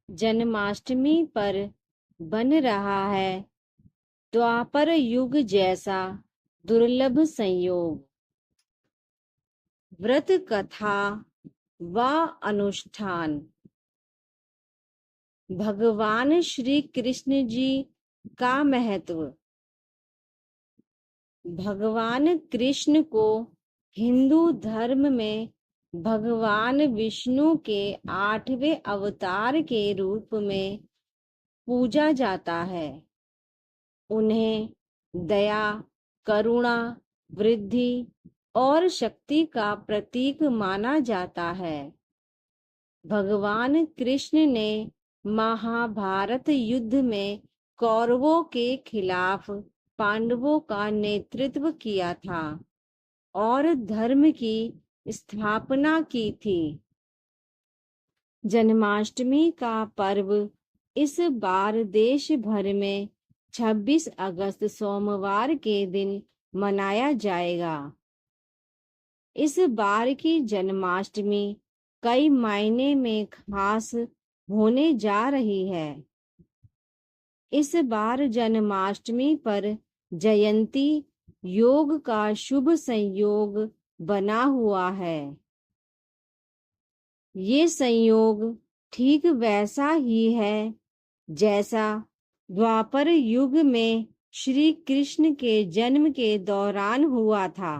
जन्माष्टमी पर बन रहा है द्वापर युग जैसा दुर्लभ संयोग। व्रत कथा व अनुष्ठान। भगवान श्री कृष्ण जी का महत्व। भगवान कृष्ण को हिंदू धर्म में भगवान विष्णु के 8वें अवतार के रूप में पूजा जाता है। उन्हें दया, करुणा, वृद्धि और शक्ति का प्रतीक माना जाता है। भगवान कृष्ण ने महाभारत युद्ध में कौरवों के खिलाफ पांडवों का नेतृत्व किया था और धर्म की स्थापना की थी। जन्माष्टमी का पर्व इस बार देश भर में 26 अगस्त सोमवार के दिन मनाया जाएगा। इस बार की जन्माष्टमी कई मायने में खास होने जा रही है। इस बार जन्माष्टमी पर जयंती योग का शुभ संयोग बना हुआ है। ये संयोग ठीक वैसा ही है जैसा द्वापर युग में श्री कृष्ण के जन्म के दौरान हुआ था।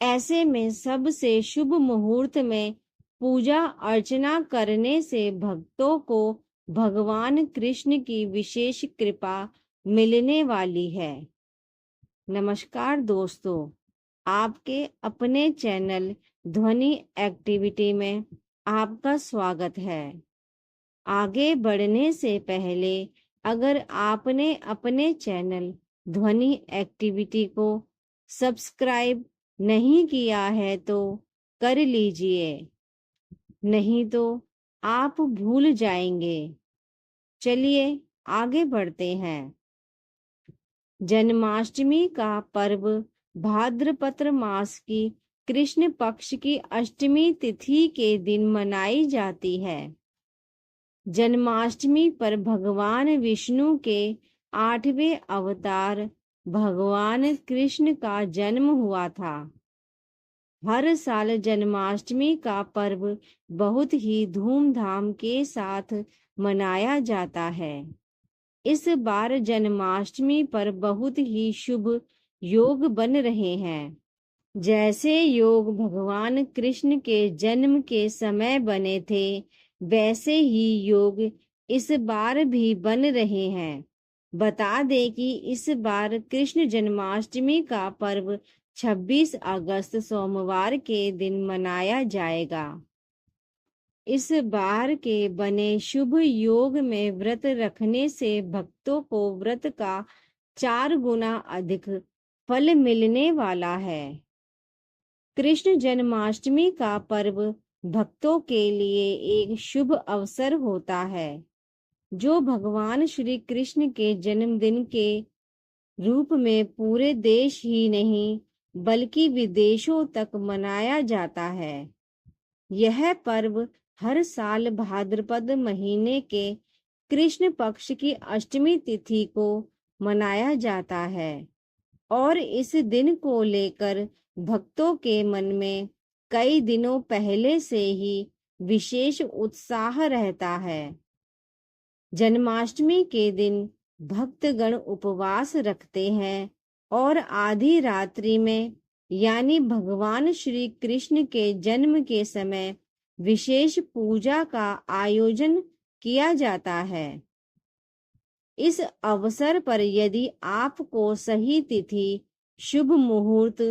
ऐसे में सबसे शुभ मुहूर्त में पूजा अर्चना करने से भक्तों को भगवान कृष्ण की विशेष कृपा मिलने वाली है। नमस्कार दोस्तों, आपके अपने चैनल ध्वनि एक्टिविटी में आपका स्वागत है। आगे बढ़ने से पहले अगर आपने अपने चैनल ध्वनि एक्टिविटी को सब्सक्राइब नहीं किया है तो कर लीजिए, नहीं तो आप भूल जाएंगे। चलिए आगे बढ़ते हैं। जन्माष्टमी का पर्व भाद्रपद मास की कृष्ण पक्ष की अष्टमी तिथि के दिन मनाई जाती है। जन्माष्टमी पर भगवान विष्णु के 8वें अवतार भगवान कृष्ण का जन्म हुआ था। हर साल जन्माष्टमी का पर्व बहुत ही धूमधाम के साथ मनाया जाता है। इस बार जन्माष्टमी पर बहुत ही शुभ योग बन रहे हैं। जैसे योग भगवान कृष्ण के जन्म के समय बने थे, वैसे ही योग इस बार भी बन रहे हैं। बता दें कि इस बार कृष्ण जन्माष्टमी का पर्व 26 अगस्त सोमवार के दिन मनाया जाएगा। इस बार के बने शुभ योग में व्रत रखने से भक्तों को व्रत का 4 गुना अधिक फल मिलने वाला है। कृष्ण जन्माष्टमी का पर्व भक्तों के लिए एक शुभ अवसर होता है, जो भगवान श्री कृष्ण के जन्मदिन के रूप में पूरे देश ही नहीं बल्कि विदेशों तक मनाया जाता है। यह पर्व हर साल भाद्रपद महीने के कृष्ण पक्ष की अष्टमी तिथि को मनाया जाता है और इस दिन को लेकर भक्तों के मन में कई दिनों पहले से ही विशेष उत्साह रहता है। जन्माष्टमी के दिन भक्तगण उपवास रखते हैं और आधी रात्रि में यानी भगवान श्री कृष्ण के जन्म के समय विशेष पूजा का आयोजन किया जाता है। इस अवसर पर यदि आपको सही तिथि, शुभ मुहूर्त,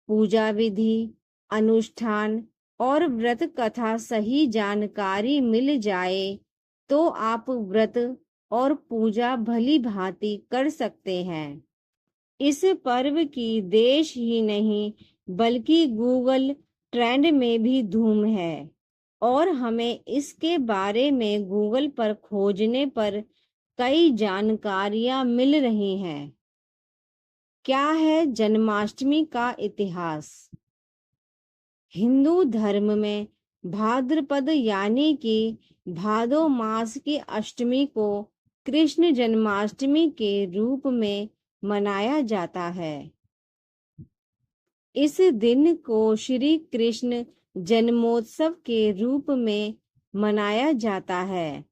पूजा विधि, अनुष्ठान और व्रत कथा सही जानकारी मिल जाए तो आप व्रत और पूजा भली भांति कर सकते हैं। इस पर्व की देश ही नहीं बल्कि गूगल ट्रेंड में भी धूम है और हमें इसके बारे में गूगल पर खोजने पर कई जानकारियां मिल रही हैं। क्या है जन्माष्टमी का इतिहास? हिंदू धर्म में भाद्रपद यानी कि भादो मास की अष्टमी को कृष्ण जन्माष्टमी के रूप में मनाया जाता है। इस दिन को श्री कृष्ण जन्मोत्सव के रूप में मनाया जाता है।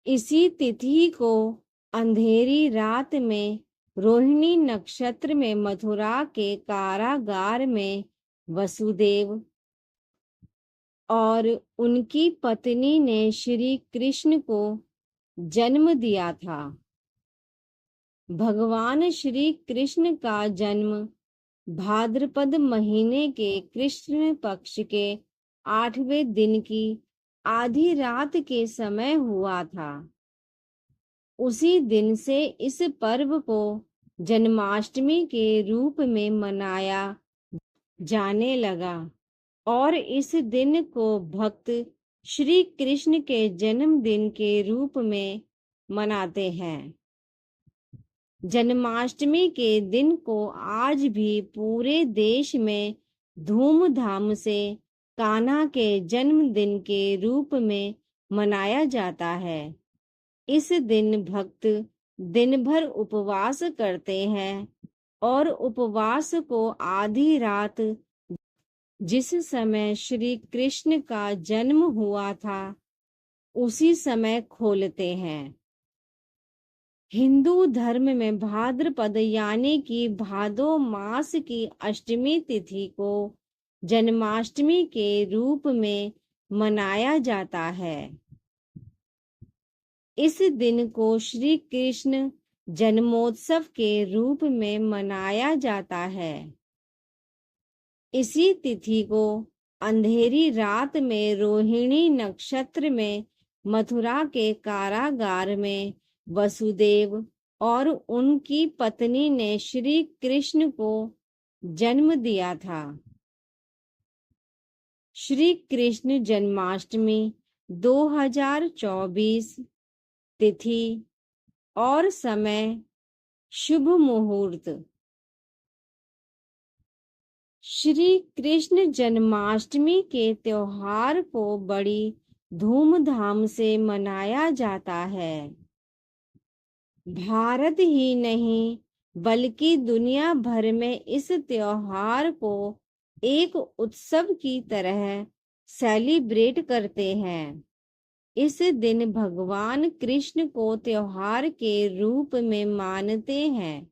इसी तिथि को अंधेरी रात में रोहिणी नक्षत्र में मथुरा के कारागार में वसुदेव और उनकी पत्नी ने श्री कृष्ण को जन्म दिया था। भगवान श्री कृष्ण का जन्म भाद्रपद महीने के कृष्ण पक्ष के 8वें दिन की आधी रात के समय हुआ था। उसी दिन से इस पर्व को जन्माष्टमी के रूप में मनाया जाने लगा और इस दिन को भक्त श्री कृष्ण के जन्मदिन के रूप में मनाते हैं। जन्माष्टमी के दिन को आज भी पूरे देश में धूमधाम से कान्हा के जन्मदिन के रूप में मनाया जाता है। इस दिन भक्त दिन भर उपवास करते हैं और उपवास को आधी रात जिस समय श्री कृष्ण का जन्म हुआ था उसी समय खोलते हैं। हिंदू धर्म में भाद्रपद यानी कि भादो मास की अष्टमी तिथि को जन्माष्टमी के रूप में मनाया जाता है। इस दिन को श्री कृष्ण जन्मोत्सव के रूप में मनाया जाता है। इसी तिथि को अंधेरी रात में रोहिणी नक्षत्र में मथुरा के कारागार में वसुदेव और उनकी पत्नी ने श्री कृष्ण को जन्म दिया था। श्री कृष्ण जन्माष्टमी 2024 तिथि और समय शुभ मुहूर्त। श्री कृष्ण जन्माष्टमी के त्योहार को बड़ी धूमधाम से मनाया जाता है। भारत ही नहीं बल्कि दुनिया भर में इस त्योहार को एक उत्सव की तरह सेलिब्रेट करते हैं। इस दिन भगवान कृष्ण को त्योहार के रूप में मानते हैं।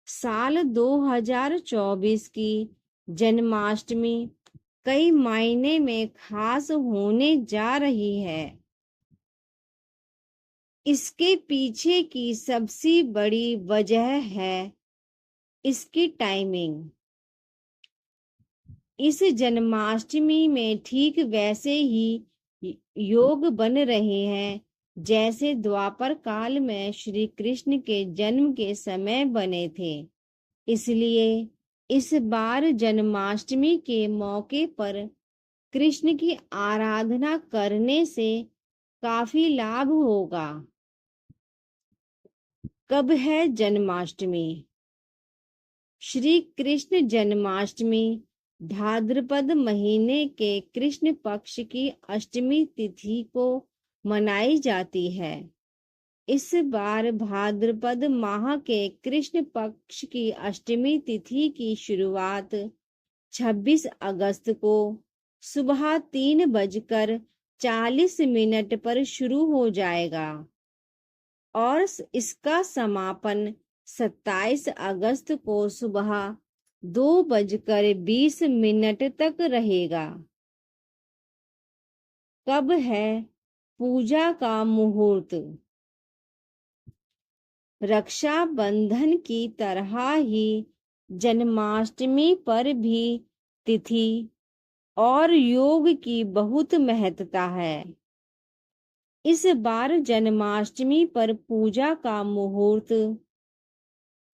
साल 2024 की जन्माष्टमी कई मायने में खास होने जा रही है। इसके पीछे की सबसे बड़ी वजह है इसकी टाइमिंग। इस जन्माष्टमी में ठीक वैसे ही योग बन रहे हैं जैसे द्वापर काल में श्री कृष्ण के जन्म के समय बने थे। इसलिए इस बार जन्माष्टमी के मौके पर कृष्ण की आराधना करने से काफी लाभ होगा। कब है जन्माष्टमी? श्री कृष्ण जन्माष्टमी भाद्रपद महीने के कृष्ण पक्ष की अष्टमी तिथि को मनाई जाती है। इस बार भाद्रपद माह के कृष्ण पक्ष की अष्टमी तिथि की शुरुआत 26 अगस्त को सुबह 3:40 पर शुरू हो जाएगा और इसका समापन 27 अगस्त को सुबह 2:20 तक रहेगा। कब है पूजा का मुहूर्त? रक्षाबंधन की तरह ही जन्माष्टमी पर भी तिथि और योग की बहुत महत्ता है। इस बार जन्माष्टमी पर पूजा का मुहूर्त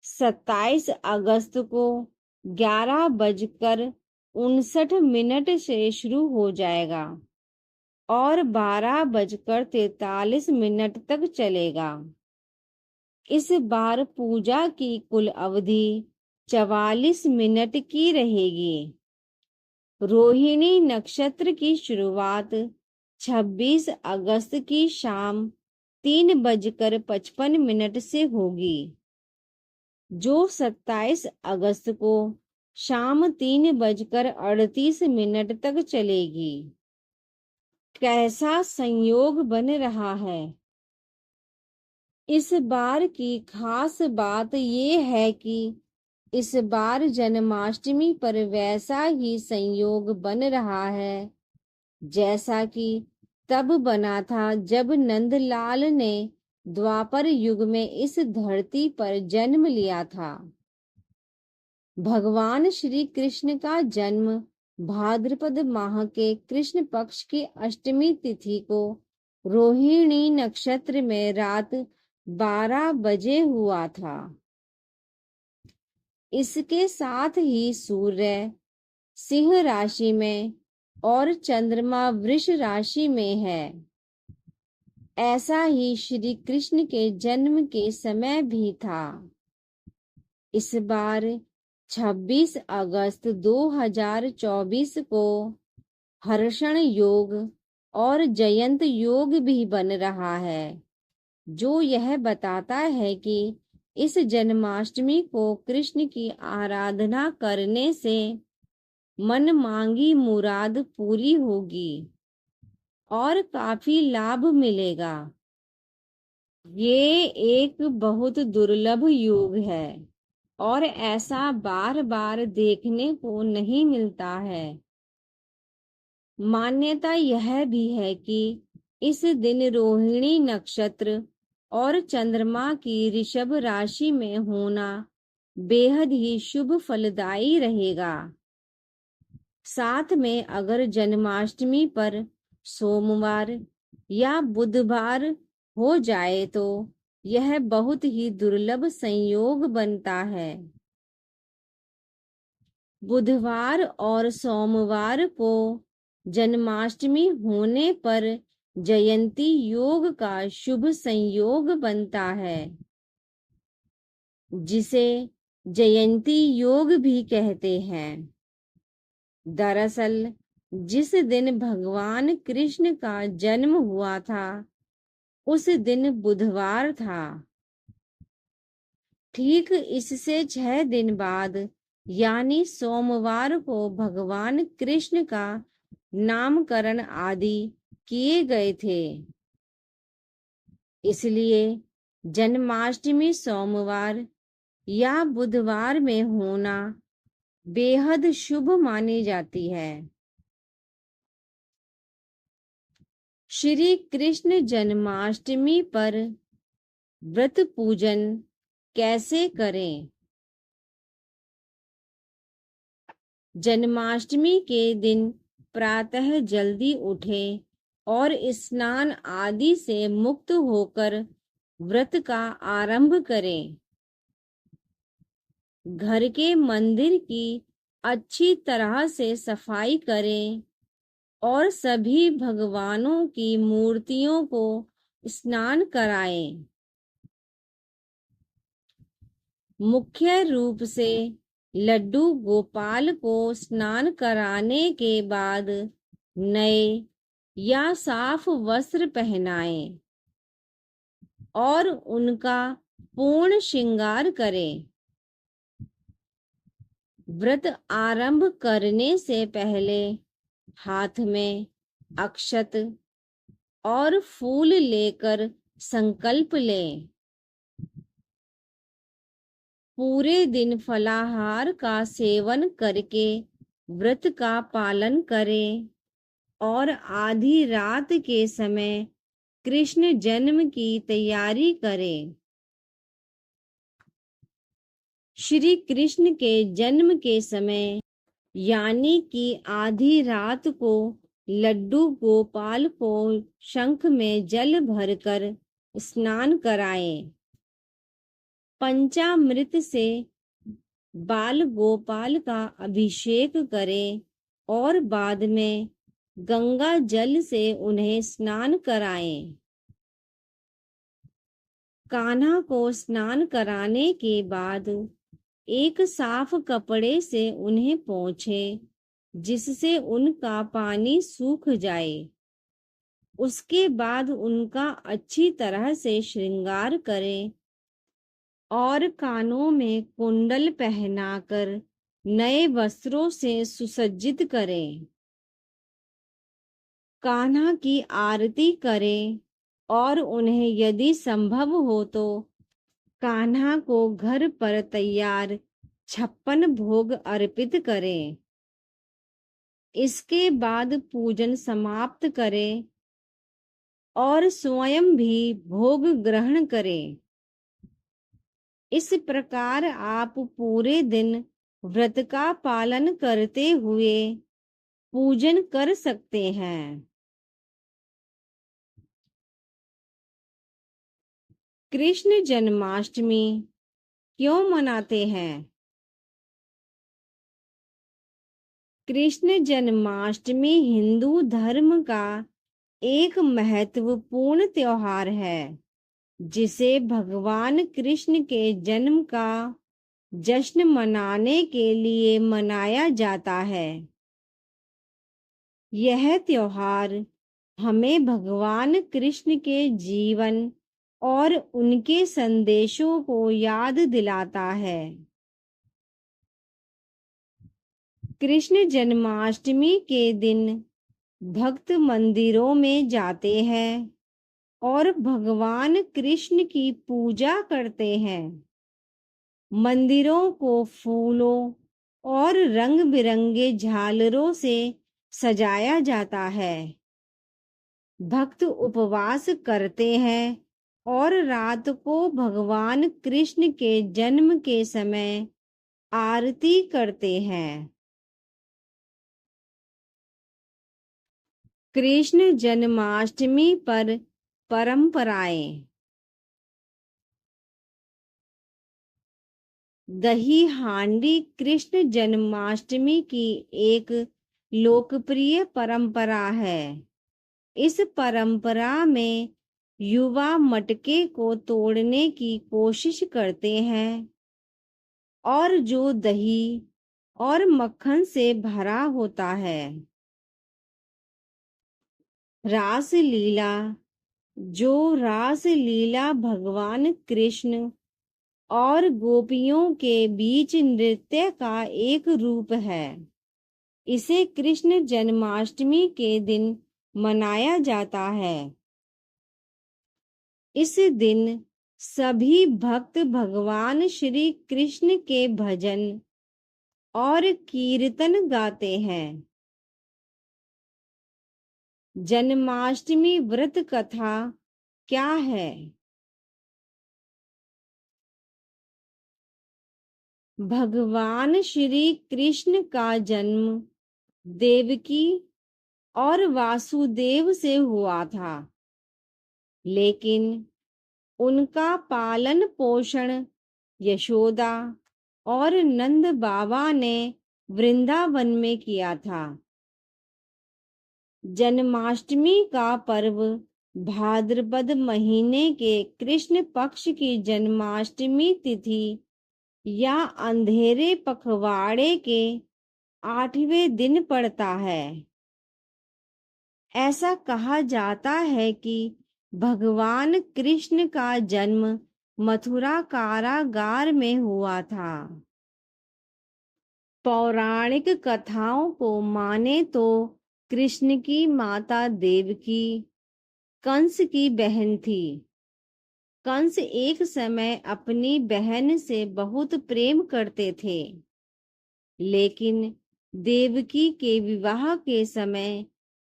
27 अगस्त को 11:59 से शुरू हो जाएगा और 12:43 तक चलेगा। इस बार पूजा की कुल अवधि 44 मिनट की रहेगी। रोहिणी नक्षत्र की शुरुआत 26 अगस्त की शाम 3:55 से होगी, जो 27 अगस्त को शाम 3:38 तक चलेगी। कैसा संयोग बन रहा है। इस बार की खास बात ये है कि इस बार जन्माष्टमी पर वैसा ही संयोग बन रहा है जैसा कि तब बना था जब नंदलाल ने द्वापर युग में इस धरती पर जन्म लिया था। भगवान श्री कृष्ण का जन्म भाद्रपद माह के कृष्ण पक्ष की अष्टमी तिथि को रोहिणी नक्षत्र में रात 12 बजे हुआ था। इसके साथ ही सूर्य सिंह राशि में और चंद्रमा वृष राशि में है। ऐसा ही श्री कृष्ण के जन्म के समय भी था। इस बार 26 अगस्त 2024 को हर्षण योग और जयंत योग भी बन रहा है, जो यह बताता है कि इस जन्माष्टमी को कृष्ण की आराधना करने से मन मांगी मुराद पूरी होगी और काफी लाभ मिलेगा। ये एक बहुत दुर्लभ योग है और ऐसा बार बार देखने को नहीं मिलता है। मान्यता यह भी है कि इस दिन रोहिणी नक्षत्र और चंद्रमा की ऋषभ राशि में होना बेहद ही शुभ फलदायी रहेगा। साथ में अगर जन्माष्टमी पर सोमवार या बुधवार हो जाए तो यह बहुत ही दुर्लभ संयोग बनता है। बुधवार और सोमवार को जन्माष्टमी होने पर जयंती योग का शुभ संयोग बनता है, जिसे जयंती योग भी कहते हैं। दरअसल जिस दिन भगवान कृष्ण का जन्म हुआ था उस दिन बुधवार था। ठीक इससे 6 दिन बाद यानी सोमवार को भगवान कृष्ण का नामकरण आदि किए गए थे। इसलिए जन्माष्टमी सोमवार या बुधवार में होना बेहद शुभ मानी जाती है। श्री कृष्ण जन्माष्टमी पर व्रत पूजन कैसे करें। जन्माष्टमी के दिन प्रातः जल्दी उठें और स्नान आदि से मुक्त होकर व्रत का आरंभ करें। घर के मंदिर की अच्छी तरह से सफाई करें और सभी भगवानों की मूर्तियों को स्नान कराएं। मुख्य रूप से लड्डू गोपाल को स्नान कराने के बाद नए या साफ वस्त्र पहनाएं और उनका पूर्ण श्रृंगार करें। व्रत आरंभ करने से पहले हाथ में अक्षत और फूल लेकर संकल्प लें। पूरे दिन फलाहार का सेवन करके व्रत का पालन करें और आधी रात के समय कृष्ण जन्म की तैयारी करें। श्री कृष्ण के जन्म के समय यानी कि आधी रात को लड्डू गोपाल को शंख में जल भरकर स्नान कराएं। पंचामृत से बाल गोपाल का अभिषेक करें और बाद में गंगा जल से उन्हें स्नान कराएं। कान्हा को स्नान कराने के बाद एक साफ कपड़े से उन्हें पोंछें, जिससे उनका पानी सूख जाए। उसके बाद उनका अच्छी तरह से श्रृंगार करें और कानों में कुंडल पहनाकर नए वस्त्रों से सुसज्जित करें। कान्हा की आरती करें और उन्हें यदि संभव हो तो कान्हा को घर पर तैयार 56 भोग अर्पित करें। इसके बाद पूजन समाप्त करें और स्वयं भी भोग ग्रहण करें। इस प्रकार आप पूरे दिन व्रत का पालन करते हुए पूजन कर सकते हैं। कृष्ण जन्माष्टमी क्यों मनाते हैं? कृष्ण जन्माष्टमी हिंदू धर्म का एक महत्वपूर्ण त्योहार है जिसे भगवान कृष्ण के जन्म का जश्न मनाने के लिए मनाया जाता है। यह त्योहार हमें भगवान कृष्ण के जीवन और उनके संदेशों को याद दिलाता है। कृष्ण जन्माष्टमी के दिन भक्त मंदिरों में जाते हैं और भगवान कृष्ण की पूजा करते हैं। मंदिरों को फूलों और रंग बिरंगे झालरों से सजाया जाता है। भक्त उपवास करते हैं और रात को भगवान कृष्ण के जन्म के समय आरती करते हैं। कृष्ण जन्माष्टमी पर परंपराएं। दही हांडी कृष्ण जन्माष्टमी की एक लोकप्रिय परंपरा है। इस परंपरा में युवा मटके को तोड़ने की कोशिश करते हैं और जो दही और मक्खन से भरा होता है। रास लीला, जो रास लीला भगवान कृष्ण और गोपियों के बीच नृत्य का एक रूप है। इसे कृष्ण जन्माष्टमी के दिन मनाया जाता है। इस दिन सभी भक्त भगवान श्री कृष्ण के भजन और कीर्तन गाते हैं। जन्माष्टमी व्रत कथा क्या है? भगवान श्री कृष्ण का जन्म देवकी और वासुदेव से हुआ था, लेकिन उनका पालन पोषण यशोदा और नंद बाबा ने वृंदावन में किया था। जन्माष्टमी का पर्व भाद्रपद महीने के कृष्ण पक्ष की जन्माष्टमी तिथि या अंधेरे पखवाड़े के 8वें दिन पड़ता है। ऐसा कहा जाता है कि भगवान कृष्ण का जन्म मथुरा कारागार में हुआ था। पौराणिक कथाओं को माने तो कृष्ण की माता देवकी कंस की बहन थी। कंस एक समय अपनी बहन से बहुत प्रेम करते थे, लेकिन देवकी के विवाह के समय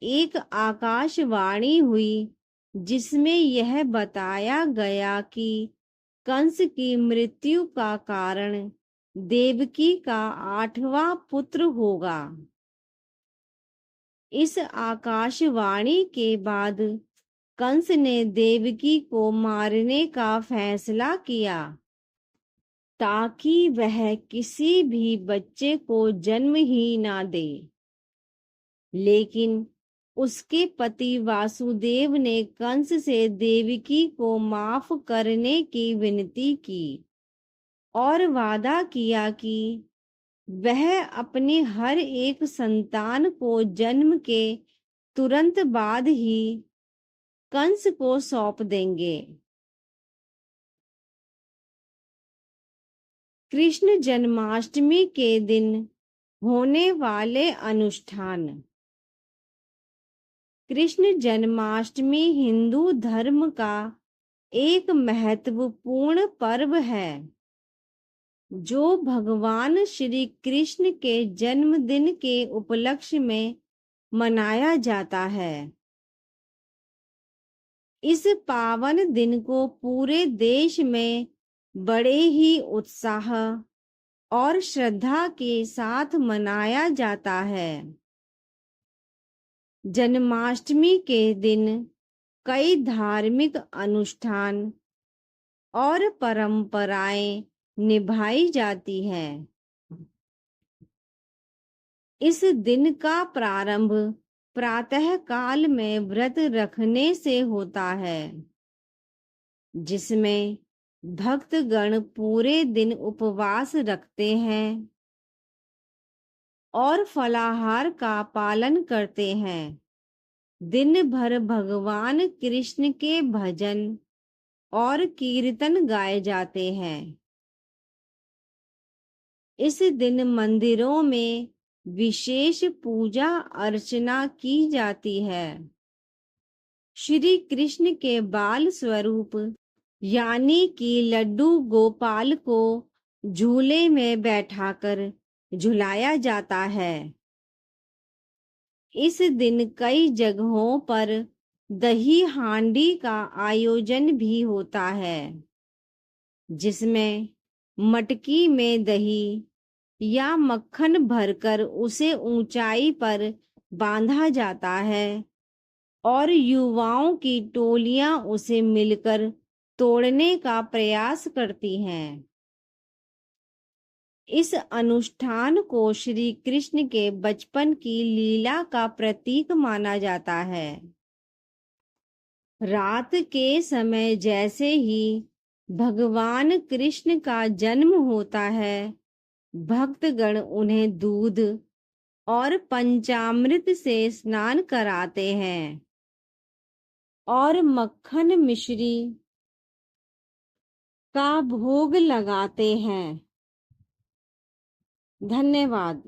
एक आकाशवाणी हुई जिसमें यह बताया गया कि कंस की मृत्यु का कारण देवकी का 8वां पुत्र होगा। इस आकाशवाणी के बाद कंस ने देवकी को मारने का फैसला किया ताकि वह किसी भी बच्चे को जन्म ही ना दे। लेकिन उसके पति वासुदेव ने कंस से देवकी को माफ करने की विनती की और वादा किया कि वह अपने हर एक संतान को जन्म के तुरंत बाद ही कंस को सौंप देंगे। कृष्ण जन्माष्टमी के दिन होने वाले अनुष्ठान। कृष्ण जन्माष्टमी हिंदू धर्म का एक महत्वपूर्ण पर्व है जो भगवान श्री कृष्ण के जन्मदिन के उपलक्ष्य में मनाया जाता है। इस पावन दिन को पूरे देश में बड़े ही उत्साह और श्रद्धा के साथ मनाया जाता है। जन्माष्टमी के दिन कई धार्मिक अनुष्ठान और परंपराएं निभाई जाती हैं। इस दिन का प्रारंभ प्रातः काल में व्रत रखने से होता है, जिसमें भक्तगण पूरे दिन उपवास रखते हैं और फलाहार का पालन करते हैं। दिन भर भगवान कृष्ण के भजन और कीर्तन गाए जाते हैं। इस दिन मंदिरों में विशेष पूजा अर्चना की जाती है। श्री कृष्ण के बाल स्वरूप यानी कि लड्डू गोपाल को झूले में बैठाकर झुलाया जाता है। इस दिन कई जगहों पर दही हांडी का आयोजन भी होता है, जिसमें मटकी में दही या मक्खन भरकर उसे ऊंचाई पर बांधा जाता है और युवाओं की टोलियां उसे मिलकर तोड़ने का प्रयास करती हैं। इस अनुष्ठान को श्री कृष्ण के बचपन की लीला का प्रतीक माना जाता है। रात के समय जैसे ही भगवान कृष्ण का जन्म होता है, भक्तगण उन्हें दूध और पंचामृत से स्नान कराते हैं और मक्खन मिश्री का भोग लगाते हैं। धन्यवाद।